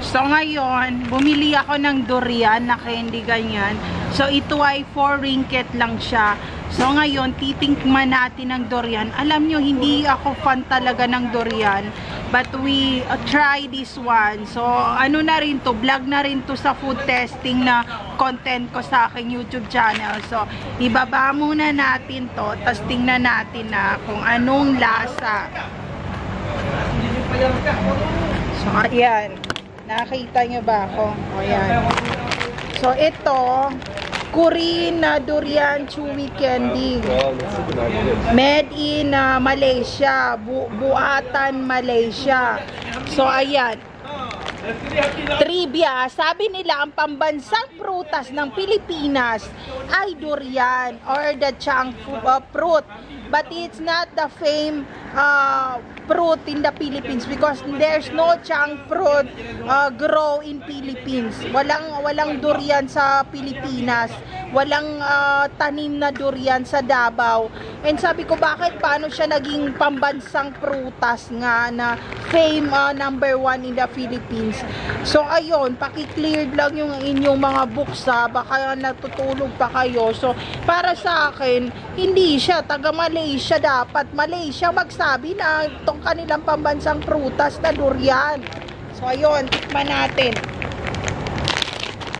So ngayon, bumili ako ng durian na candy ganyan. So ito ay 4 ringgit lang siya. So ngayon, titingnan natin ng durian. Alam nyo, hindi ako fan talaga ng durian. But we try this one. So ano na rin to, vlog na rin to sa food testing na content ko sa aking YouTube channel. So ibaba muna natin to, tapos tingnan natin na kung anong lasa. So ayan. Nakita nyo ba ako? O yan. So ito, Korean na durian chewy candy. Made in Malaysia. Buatan, Malaysia. So ayan. Trivia, sabi nila ang pambansang prutas ng Pilipinas ay durian or the chang fruit. But it's not the same fruit in the Philippines because there's no chang fruit grow in Philippines. Walang durian sa Pilipinas. Walang tanim na durian sa Davao. And sabi ko, paano siya naging pambansang prutas nga na fame number 1 in the Philippines. So ayun, paki-cleared lang yung inyong mga buksa, baka natutulog pa kayo. So para sa akin, hindi siya taga Malaysia, dapat Malaysia magsabi na itong kanilang pambansang prutas na durian. So ayun, tikman natin.